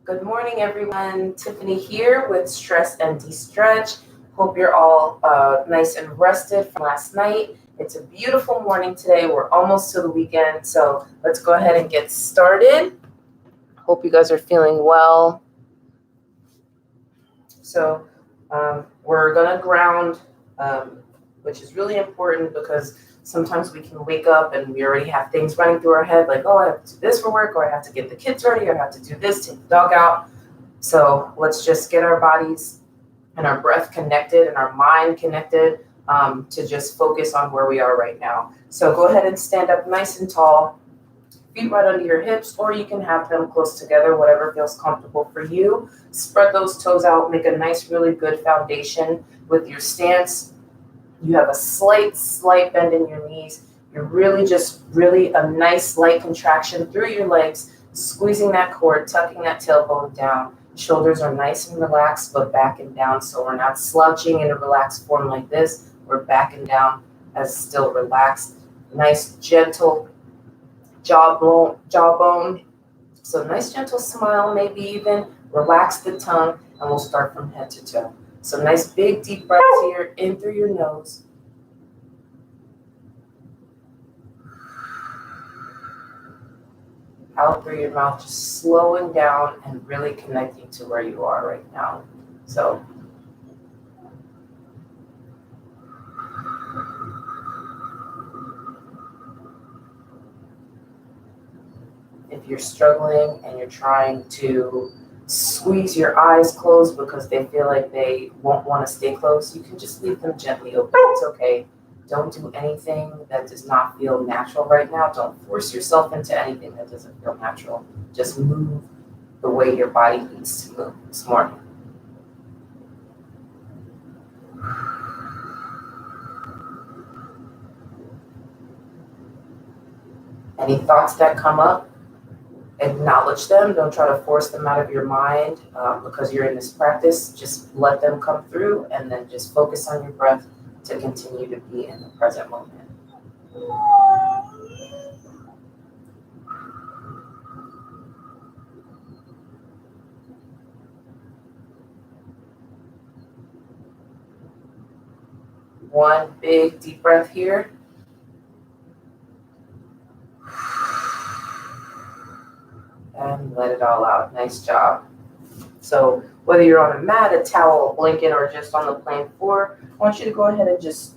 Good morning, everyone. Tiffany here with Stress and De-Stretch. Hope you're all nice and rested from last night. It's a beautiful morning today. We're almost to the weekend, so let's go ahead and get started. Hope you guys are feeling well. So we're going to ground, which is really important because sometimes we can wake up and we already have things running through our head like, oh, I have to do this for work, or I have to get the kids ready, or I have to do this, take the dog out. So let's just get our bodies and our breath connected and our mind connected to just focus on where we are right now. So go ahead and stand up nice and tall, feet right under your hips, or you can have them close together, whatever feels comfortable for you. Spread those toes out, make a nice, really good foundation with your stance. You have a slight bend in your knees. You're really a nice light contraction through your legs, squeezing that core, tucking that tailbone down. Shoulders are nice and relaxed, but back and down. So we're not slouching in a relaxed form like this. We're back and down as still relaxed. Nice, gentle jawbone. So nice, gentle smile, maybe even relax the tongue, and we'll start from head to toe. So nice, big, deep breaths here, in through your nose. Out through your mouth, just slowing down and really connecting to where you are right now. So if you're struggling and you're trying to squeeze your eyes closed because they feel like they won't want to stay closed, you can just leave them gently open. It's okay. Don't do anything that does not feel natural right now. Don't force yourself into anything that doesn't feel natural. Just move the way your body needs to move this morning. Any thoughts that come up, acknowledge them. Don't try to force them out of your mind because you're in this practice. Just let them come through and then just focus on your breath to continue to be in the present moment. One big deep breath here. And let it all out. Nice job. So whether you're on a mat, a towel, a blanket, or just on the plain floor, I want you to go ahead and just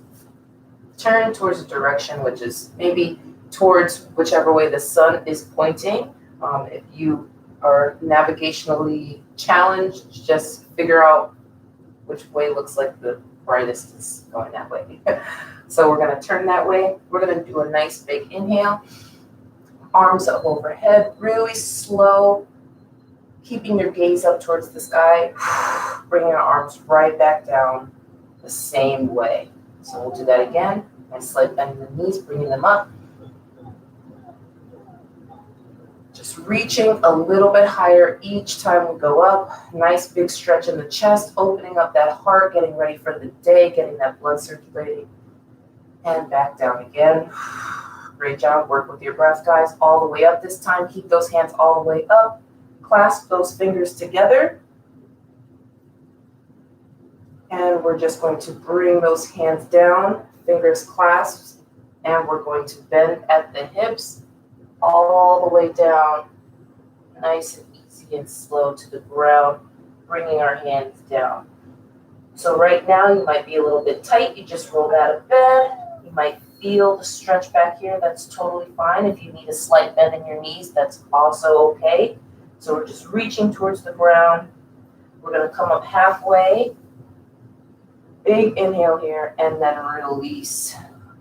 turn towards the direction, which is maybe towards whichever way the sun is pointing. If you are navigationally challenged, just figure out which way looks like the brightest is going that way. So we're going to turn that way. We're going to do a nice big inhale. Arms up overhead, really slow, keeping your gaze up towards the sky, bringing our arms right back down the same way. So we'll do that again. Nice slight bend in the knees, bringing them up. Just reaching a little bit higher each time we go up. Nice big stretch in the chest, opening up that heart, getting ready for the day, getting that blood circulating. And back down again. Great job. Work with your breath, guys. All the way up this time. Keep those hands all the way up. Clasp those fingers together. And we're just going to bring those hands down, fingers clasped, and we're going to bend at the hips all the way down, nice and easy and slow to the ground, bringing our hands down. So right now you might be a little bit tight. You just rolled out of bed. You might feel the stretch back here. That's totally fine. If you need a slight bend in your knees, that's also okay. So we're just reaching towards the ground. We're going to come up halfway. Big inhale here and then release.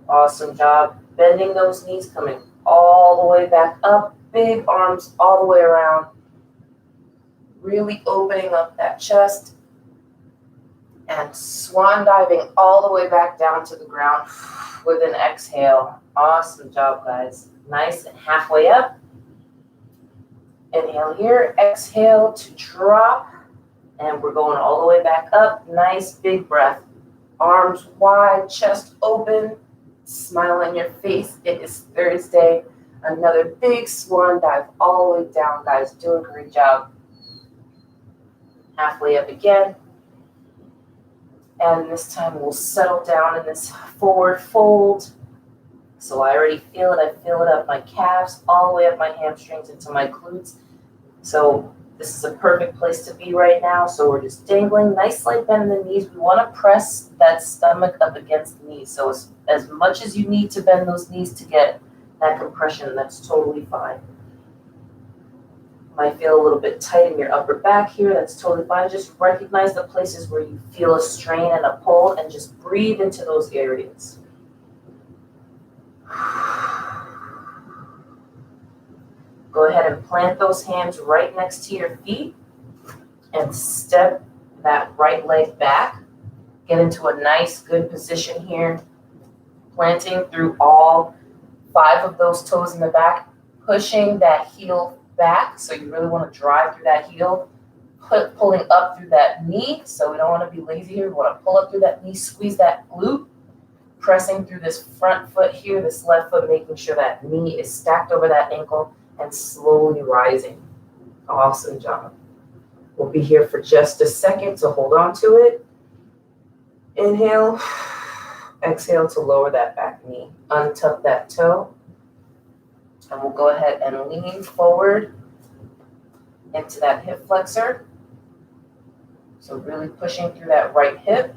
Awesome job. Bending those knees, coming all the way back up. Big arms all the way around. Really opening up that chest. And swan diving all the way back down to the ground with an exhale. Awesome job, guys. Nice and halfway up. Inhale here. Exhale to drop. And we're going all the way back up. Nice big breath. Arms wide, chest open. Smile on your face. It is Thursday. Another big swan dive all the way down, guys. Doing a great job. halfway up again. And this time we'll settle down in this forward fold. So I already feel it. I feel it up my calves, all the way up my hamstrings into my glutes. So this is a perfect place to be right now. So we're just dangling, nice slight bend in the knees. We want to press that stomach up against the knees. So as much as you need to bend those knees to get that compression, that's totally fine. Might feel a little bit tight in your upper back here. That's totally fine. Just recognize the places where you feel a strain and a pull and just breathe into those areas. Go ahead and plant those hands right next to your feet and step that right leg back. Get into a nice, good position here. Planting through all 5 of those toes in the back, pushing that heel back. So you really want to drive through that heel, pulling up through that knee. So we don't want to be lazy here. We want to pull up through that knee, squeeze that glute, pressing through this front foot here, this left foot, making sure that knee is stacked over that ankle and slowly rising. Awesome job. We'll be here for just a second to hold on to it. Inhale, exhale to lower that back knee. Untuck that toe. And we'll go ahead and lean forward into that hip flexor. So really pushing through that right hip.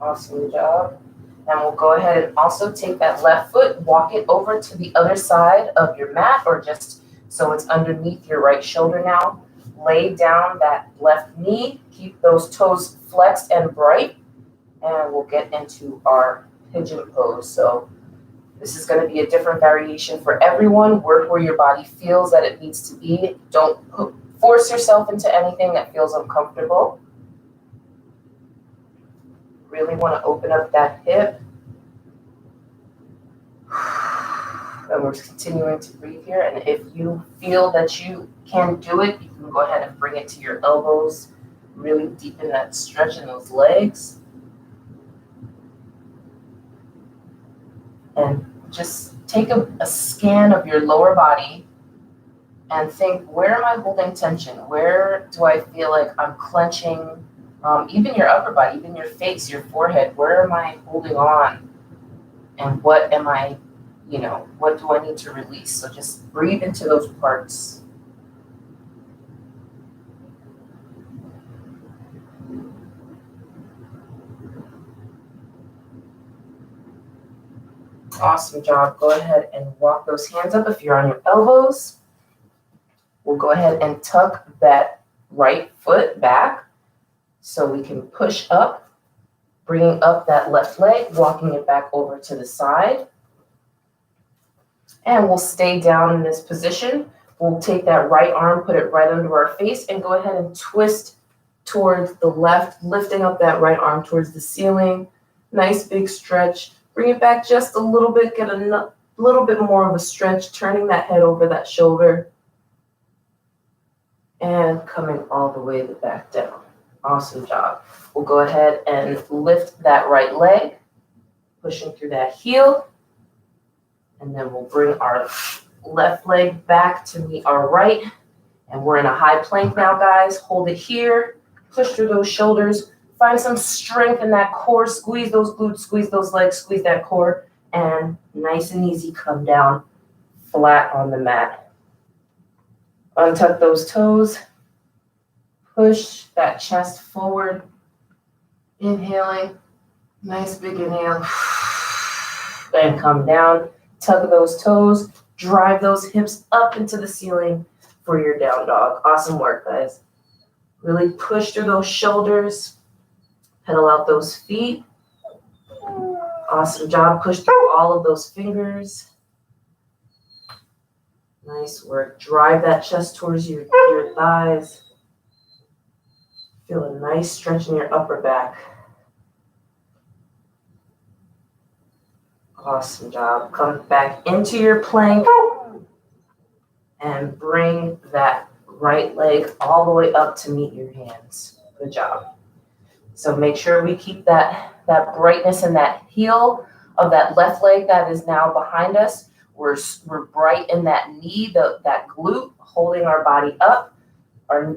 Awesome job. And we'll go ahead and also take that left foot, walk it over to the other side of your mat, or just so it's underneath your right shoulder now. Lay down that left knee. Keep those toes flexed and bright. And we'll get into our pigeon pose. So this is going to be a different variation for everyone. Work where your body feels that it needs to be. Don't force yourself into anything that feels uncomfortable. Really want to open up that hip. And we're continuing to breathe here. And if you feel that you can do it, you can go ahead and bring it to your elbows. Really deepen that stretch in those legs. And just take a scan of your lower body and think, where am I holding tension? Where do I feel like I'm clenching? Even your upper body, even your face, your forehead, where am I holding on? And what am I, what do I need to release? So just breathe into those parts. Awesome job. Go ahead and walk those hands up if you're on your elbows. We'll go ahead and tuck that right foot back so we can push up, bringing up that left leg, walking it back over to the side. And we'll stay down in this position. We'll take that right arm, put it right under our face, and go ahead and twist towards the left, lifting up that right arm towards the ceiling. Nice big stretch. Bring it back just a little bit, get a little bit more of a stretch, turning that head over that shoulder. And coming all the way back down. Awesome job. We'll go ahead and lift that right leg, pushing through that heel. And then we'll bring our left leg back to meet our right. And we're in a high plank now, guys. Hold it here. Push through those shoulders. Find some strength in that core. Squeeze those glutes, squeeze those legs, squeeze that core. And nice and easy, come down flat on the mat. Untuck those toes. Push that chest forward. Inhaling. Nice big inhale. And come down. Tug those toes. Drive those hips up into the ceiling for your down dog. Awesome work, guys. Really push through those shoulders. Pedal out those feet. Awesome job. Push through all of those fingers. Nice work. Drive that chest towards your thighs. Feel a nice stretch in your upper back. Awesome job. Come back into your plank and bring that right leg all the way up to meet your hands. Good job. So make sure we keep that brightness in that heel of that left leg that is now behind us. We're right in that knee, that glute, holding our body up. Our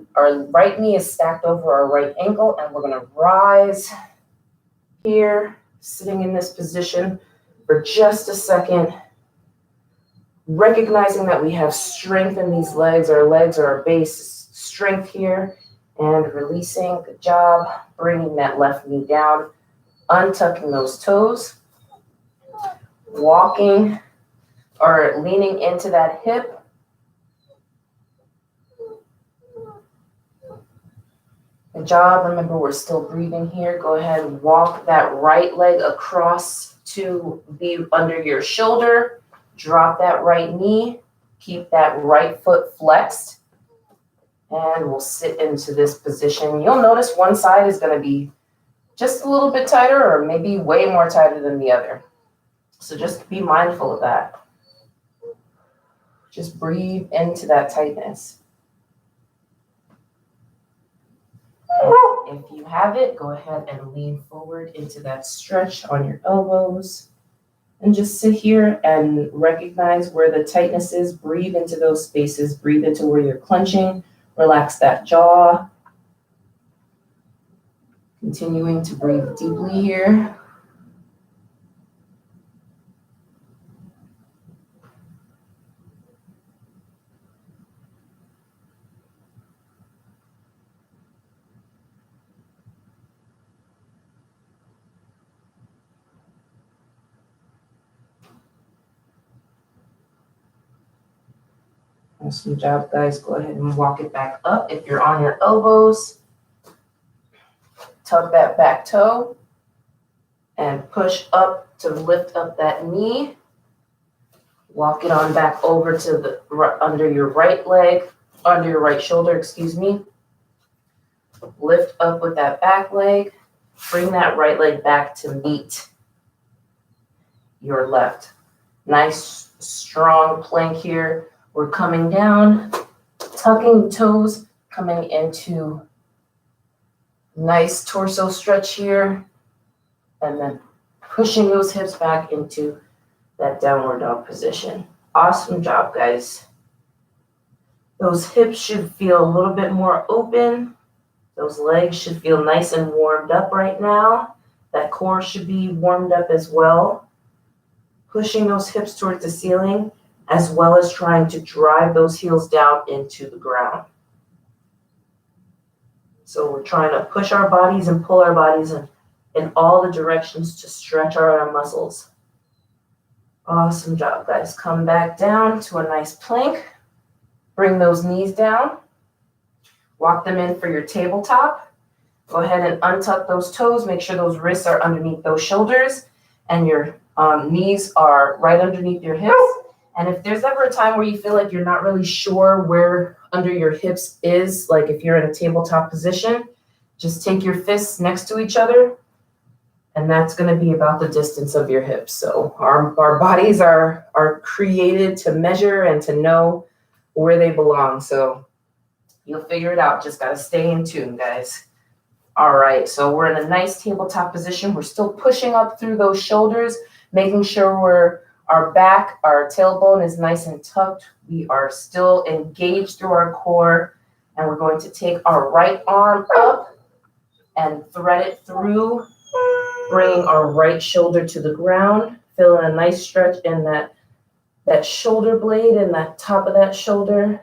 right knee is stacked over our right ankle, and we're going to rise here, sitting in this position for just a second, recognizing that we have strength in these legs. Our legs are our base strength here, and releasing. Good job. Bringing that left knee down, untucking those toes, walking or leaning into that hip. Good job. Remember, we're still breathing here. Go ahead and walk that right leg across to be under your shoulder. Drop that right knee. Keep that right foot flexed. And we'll sit into this position. You'll notice one side is going to be just a little bit tighter or maybe way more tighter than the other. So just be mindful of that. Just breathe into that tightness. If you have it, go ahead and lean forward into that stretch on your elbows. And just sit here and recognize where the tightness is. Breathe into those spaces. Breathe into where you're clenching. Relax that jaw. Continuing to breathe deeply here. Awesome job, guys. Go ahead and walk it back up. If you're on your elbows, tuck that back toe and push up to lift up that knee. Walk it on back over to the under your right leg, under your right shoulder, excuse me. Lift up with that back leg. Bring that right leg back to meet your left. Nice, strong plank here. We're coming down, tucking the toes, coming into nice torso stretch here, and then pushing those hips back into that downward dog position. Awesome job, guys. Those hips should feel a little bit more open. Those legs should feel nice and warmed up right now. That core should be warmed up as well. Pushing those hips towards the ceiling, as well as trying to drive those heels down into the ground. So we're trying to push our bodies and pull our bodies in all the directions to stretch our muscles. Awesome job, guys. Come back down to a nice plank. Bring those knees down. Walk them in for your tabletop. Go ahead and untuck those toes. Make sure those wrists are underneath those shoulders and your knees are right underneath your hips. And if there's ever a time where you feel like you're not really sure where under your hips is, like if you're in a tabletop position, just take your fists next to each other, and that's going to be about the distance of your hips. So our bodies are created to measure and to know where they belong. So you'll figure it out. Just got to stay in tune, guys. All right, so we're in a nice tabletop position. We're still pushing up through those shoulders, making sure our back, our tailbone is nice and tucked. We are still engaged through our core, and we're going to take our right arm up and thread it through, bringing our right shoulder to the ground, feeling a nice stretch in that shoulder blade and that top of that shoulder.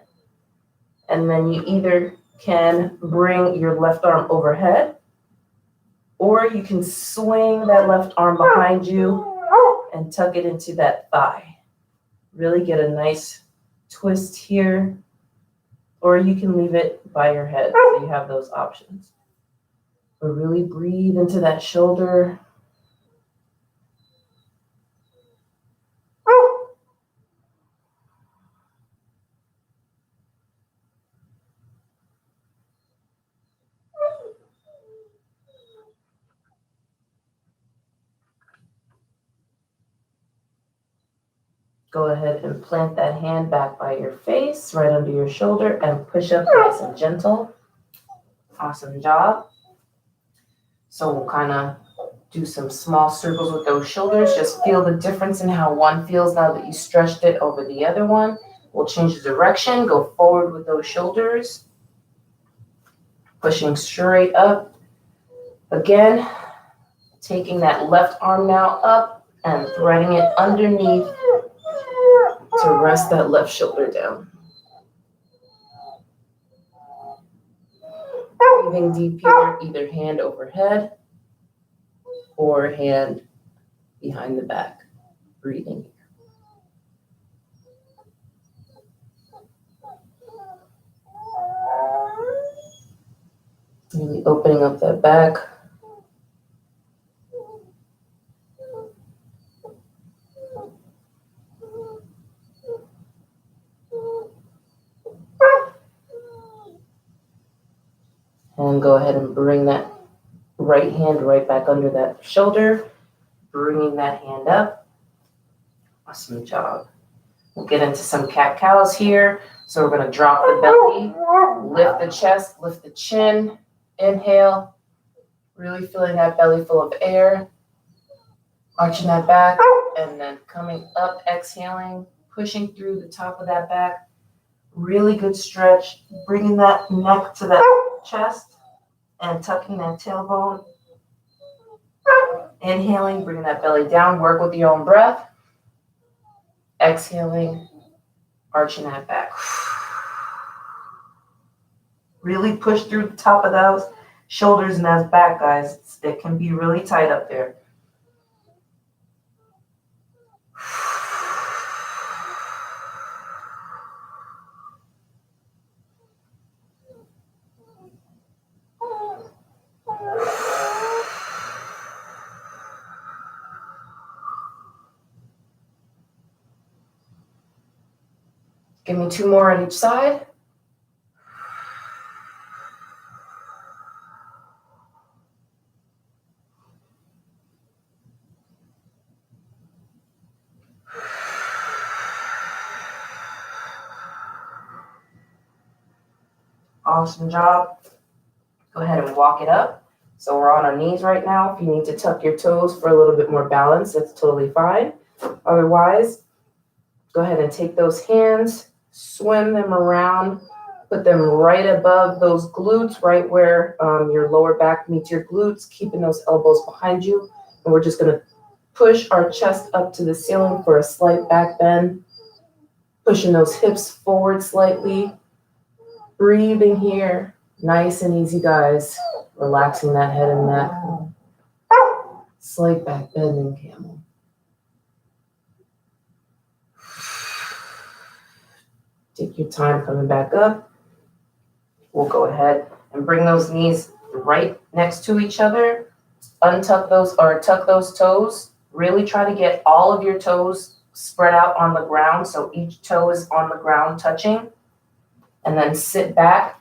And then you either can bring your left arm overhead, or you can swing that left arm behind you and tuck it into that thigh. Really get a nice twist here, or you can leave it by your head. So you have those options. But really breathe into that shoulder. Go ahead and plant that hand back by your face, right under your shoulder, and push up nice and gentle. Awesome job. So we'll kind of Do some small circles with those shoulders. Just feel the difference in how one feels now that you stretched it over the other one. We'll change the direction, go forward with those shoulders, pushing straight up. Again, taking that left arm now up and threading it underneath to rest that left shoulder down. Breathing deep here, either hand overhead or hand behind the back. Breathing. Really opening up that back. And go ahead and bring that right hand right back under that shoulder, bringing that hand up. Awesome job. We'll get into some cat-cows here. So we're going to drop the belly, lift the chest, lift the chin, inhale, really filling that belly full of air, arching that back, and then coming up, exhaling, pushing through the top of that back. Really good stretch, bringing that neck to that chest and tucking that tailbone. Inhaling, bringing that belly down, work with your own breath. Exhaling, arching that back. Really push through the top of those shoulders and that back, guys. It can be really tight up there. Give me 2 more on each side. Awesome job. Go ahead and walk it up. So we're on our knees right now. If you need to tuck your toes for a little bit more balance, that's totally fine. Otherwise, go ahead and take those hands, swim them around, put them right above those glutes, right where your lower back meets your glutes, keeping those elbows behind you. And we're just going to push our chest up to the ceiling for a slight back bend, pushing those hips forward slightly. Breathing here, nice and easy, guys. Relaxing that head and neck. Slight back bend in camel. Take your time coming back up. We'll go ahead and bring those knees right next to each other. Untuck those or tuck those toes. Really try to get all of your toes spread out on the ground so each toe is on the ground touching. And then sit back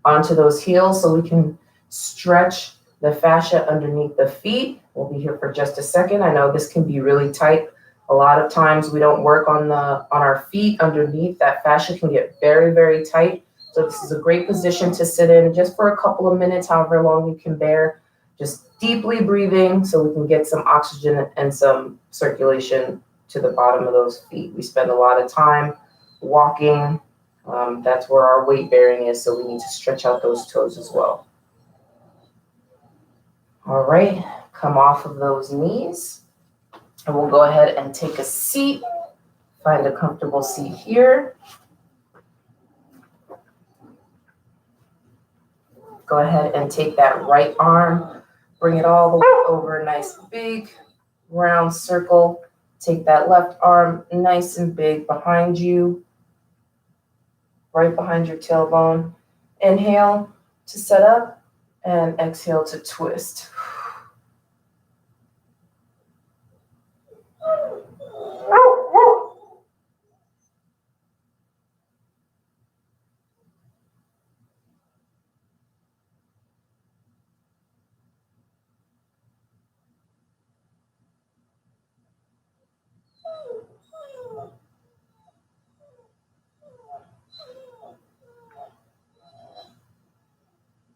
onto those heels so we can stretch the fascia underneath the feet. We'll be here for just a second. I know this can be really tight. A lot of times we don't work on our feet underneath. That fascia can get very, very tight. So this is a great position to sit in just for a couple of minutes, however long you can bear. Just deeply breathing so we can get some oxygen and some circulation to the bottom of those feet. We spend a lot of time walking. That's where our weight bearing is, so we need to stretch out those toes as well. All right, come off of those knees, and we'll go ahead and take a seat. Find a comfortable seat here. Go ahead and take that right arm, bring it all the way over, nice big round circle. Take that left arm nice and big behind you. Right behind your tailbone. Inhale to set up and exhale to twist.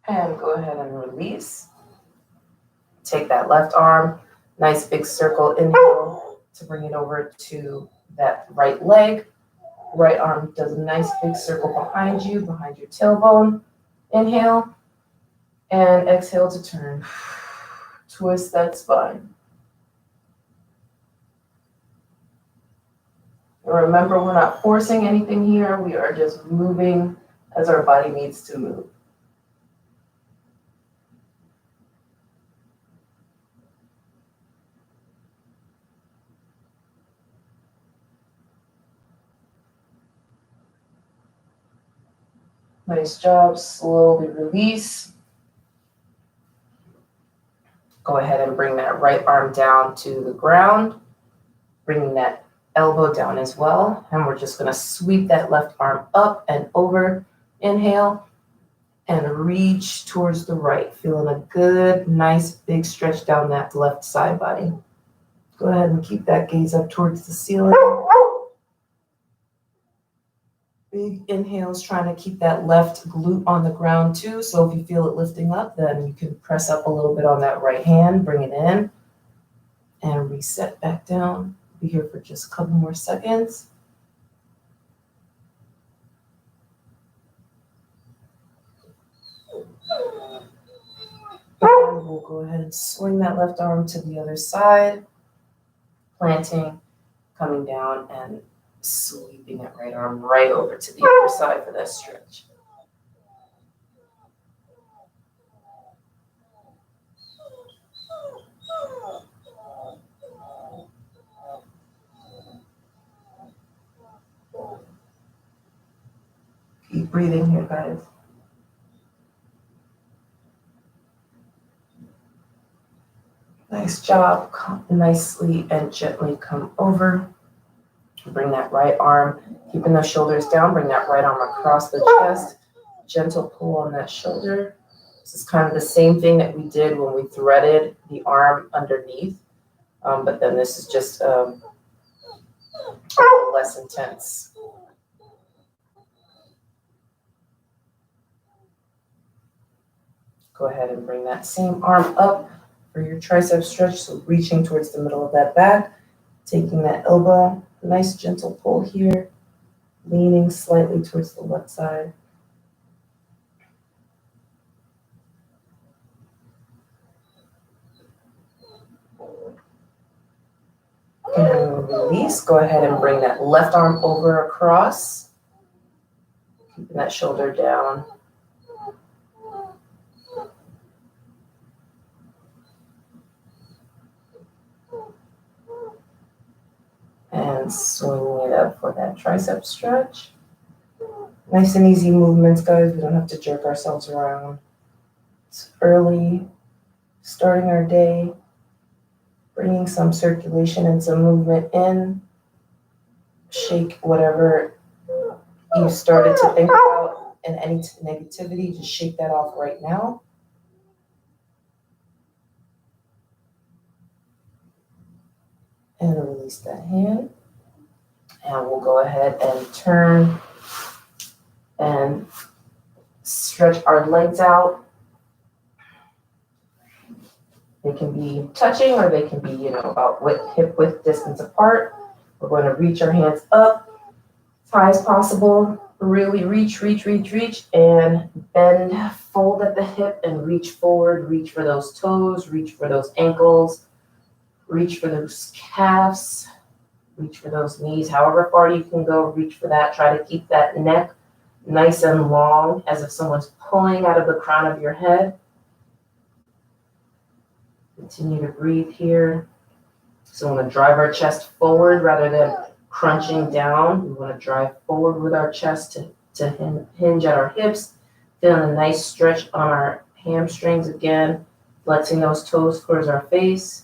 And go ahead and release. Take that left arm, nice big circle, inhale to bring it over to that right leg. Right arm does a nice big circle behind you, behind your tailbone. Inhale and exhale to turn. Twist that spine. And remember, we're not forcing anything here. We are just moving as our body needs to move. Nice job. Slowly release. Go ahead and bring that right arm down to the ground, bringing that elbow down as well. And we're just going to sweep that left arm up and over. Inhale and reach towards the right. Feeling a good, nice, big stretch down that left side body. Go ahead and keep that gaze up towards the ceiling. Big inhales, trying to keep that left glute on the ground too. So if you feel it lifting up, then you can press up a little bit on that right hand, bring it in, and reset back down. Be here for just a couple more seconds. And we'll go ahead and swing that left arm to the other side, planting, coming down, and sweeping that right arm right over to the other side for that stretch. Keep breathing here, guys. Nice job. Come nicely and gently come over. Bring that right arm, keeping those shoulders down. Bring that right arm across the chest. Gentle pull on that shoulder. This is kind of the same thing that we did when we threaded the arm underneath. But then this is just a little less intense. Go ahead and bring that same arm up for your tricep stretch. So reaching towards the middle of that back, taking that elbow. Nice gentle pull here, leaning slightly towards the left side. And release. Go ahead and bring that left arm over across, keeping that shoulder down. And swinging it up for that tricep stretch. Nice and easy movements, guys. We don't have to jerk ourselves around. It's early, starting our day, bringing some circulation and some movement in. Shake whatever you started to think about and any negativity, just shake that off right now. And release that hand. And we'll go ahead and turn and stretch our legs out. They can be touching or they can be, about hip width distance apart. We're going to reach our hands up as high as possible. Really reach, and bend, fold at the hip and reach forward. Reach for those toes, reach for those ankles. Reach for those calves, reach for those knees. However far you can go, reach for that. Try to keep that neck nice and long, as if someone's pulling out of the crown of your head. Continue to breathe here. So we want to drive our chest forward rather than crunching down. We want to drive forward with our chest to hinge at our hips. Feeling a nice stretch on our hamstrings again. Flexing those toes towards our face.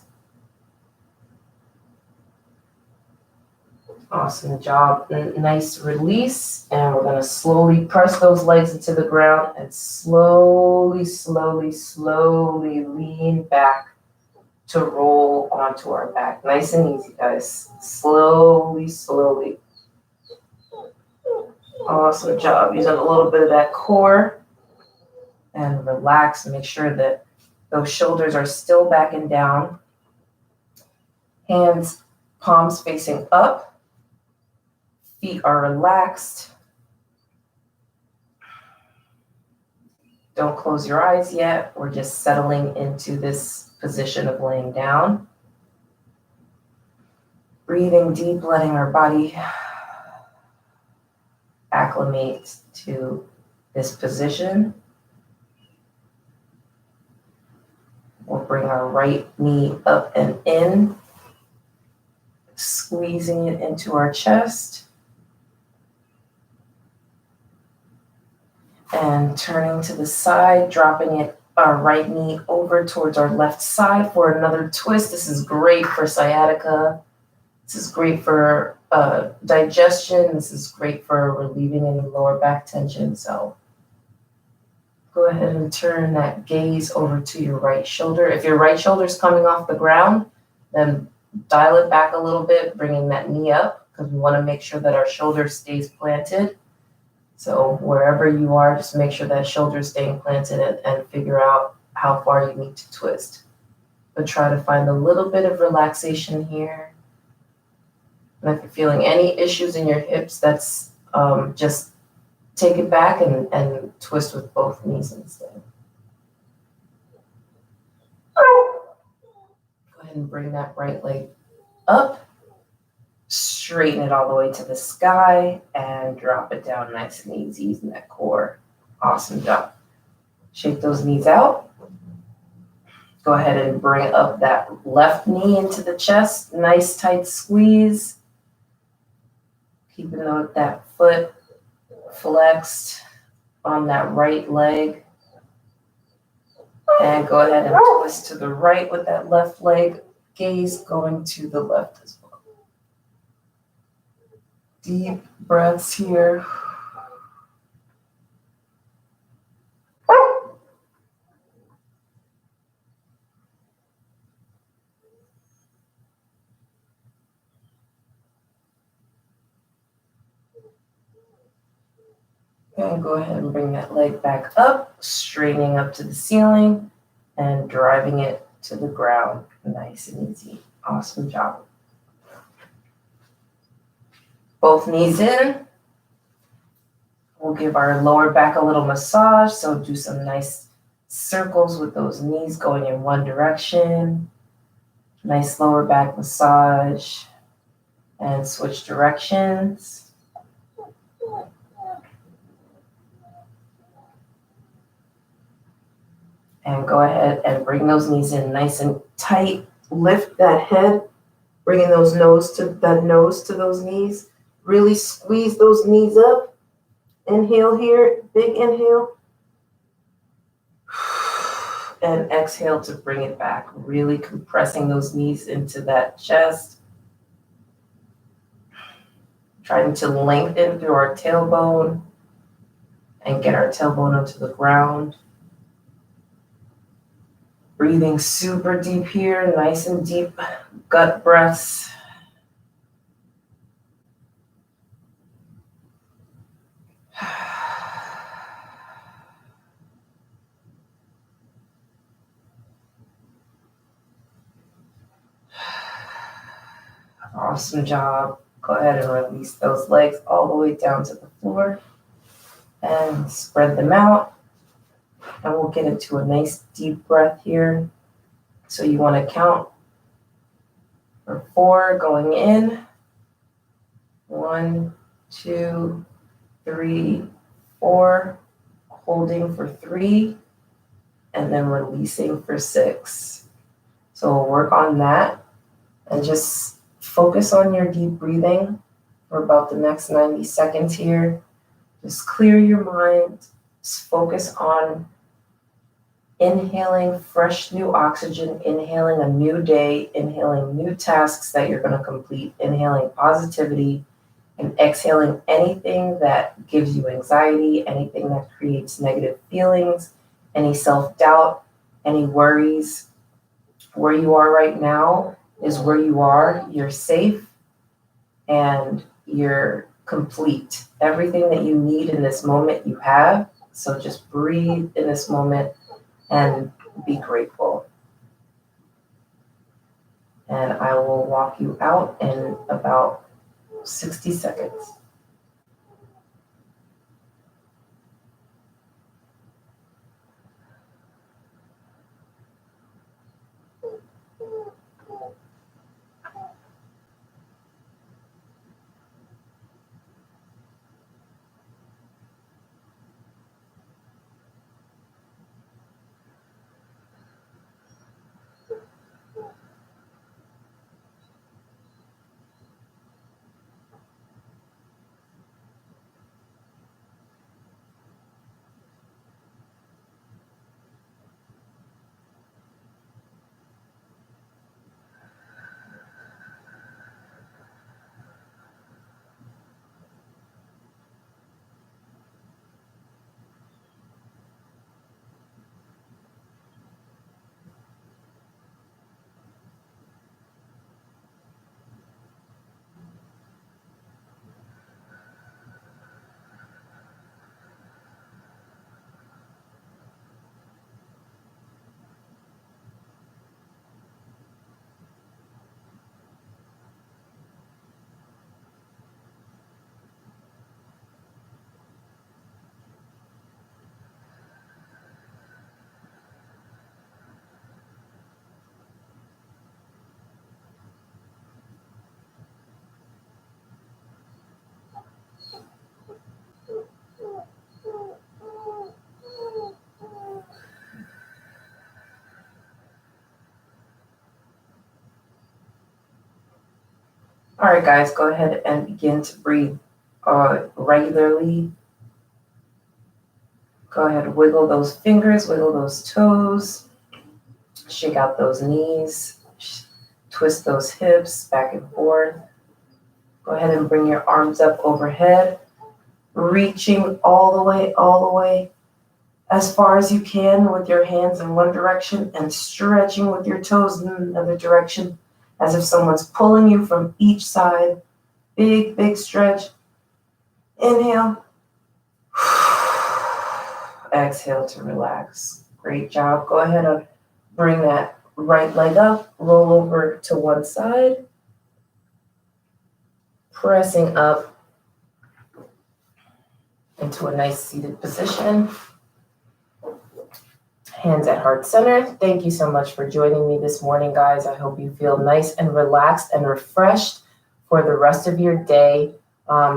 Awesome job. Nice release. And we're going to slowly press those legs into the ground and slowly lean back to roll onto our back. Nice and easy, guys. Slowly. Awesome job. Using a little bit of that core and relax and make sure that Those shoulders are still back and down. Hands, palms facing up. Feet are relaxed. Don't close your eyes yet. We're just settling into this position of laying down. Breathing deep, letting our body acclimate to this position. We'll bring our right knee up and in, squeezing it into our chest. And turning to the side, dropping our right knee over towards our left side for another twist. This is great for sciatica. This is great for digestion. This is great for relieving any lower back tension. So go ahead and turn that gaze over to your right shoulder. If your right shoulder is coming off the ground, then dial it back a little bit, bringing that knee up, because we want to make sure that our shoulder stays planted. So wherever you are, just make sure that shoulder is staying planted and figure out how far you need to twist. But try to find a little bit of relaxation here. And if you're feeling any issues in your hips, that's just take it back and twist with both knees instead. Go ahead and bring that right leg up. Straighten it all the way to the sky and drop it down nice and easy using that core. Awesome job. Shake those knees out. Go ahead and bring up that left knee into the chest. Nice tight squeeze. Keeping that foot flexed on that right leg. And go ahead and twist to the right with that left leg. Gaze going to the left as well. Deep breaths here. And go ahead and bring that leg back up, straightening up to the ceiling and driving it to the ground. Nice and easy. Awesome job. Both knees in. We'll give our lower back a little massage. So do some nice circles with those knees going in one direction. Nice lower back massage. And switch directions. And go ahead and bring those knees in nice and tight. Lift that head, bringing those nose to those knees. Really squeeze those knees up. Inhale here, big inhale. And exhale to bring it back. Really compressing those knees into that chest. Trying to lengthen through our tailbone and get our tailbone onto the ground. Breathing super deep here, nice and deep gut breaths. Awesome job. Go ahead and release those legs all the way down to the floor and spread them out. And we'll get into a nice deep breath here. So you want to count for 4 going in. 1, 2, 3, 4. Holding for 3. And then releasing for 6. So we'll work on that. And just focus on your deep breathing for about the next 90 seconds here. Just clear your mind. Just focus on inhaling fresh new oxygen, inhaling a new day, inhaling new tasks that you're going to complete, inhaling positivity, and exhaling anything that gives you anxiety, anything that creates negative feelings, any self-doubt, any worries. Where you are right now is where you are. You're safe and you're complete. Everything that you need in this moment you have. So just breathe in this moment and be grateful. And I will walk you out in about 60 seconds. All right, guys, go ahead and begin to breathe regularly. Go ahead, wiggle those fingers, wiggle those toes, shake out those knees, twist those hips back and forth. Go ahead and bring your arms up overhead, reaching all the way as far as you can with your hands in one direction and stretching with your toes in another direction, as if someone's pulling you from each side. Big, big stretch. Inhale. Exhale to relax. Great job. Go ahead and bring that right leg up, roll over to one side, pressing up into a nice seated position. Hands at heart center. Thank you so much for joining me this morning, guys. I hope you feel nice and relaxed and refreshed for the rest of your day.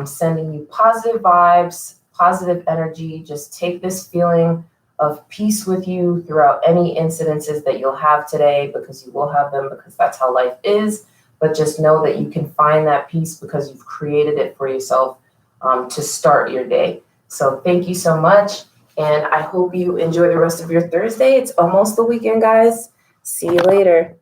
Sending you positive vibes, positive energy. Just take this feeling of peace with you throughout any incidences that you'll have today, because you will have them, because that's how life is. But just know that you can find that peace because you've created it for yourself to start your day. So thank you so much. And I hope you enjoy the rest of your Thursday. It's almost the weekend, guys. See you later.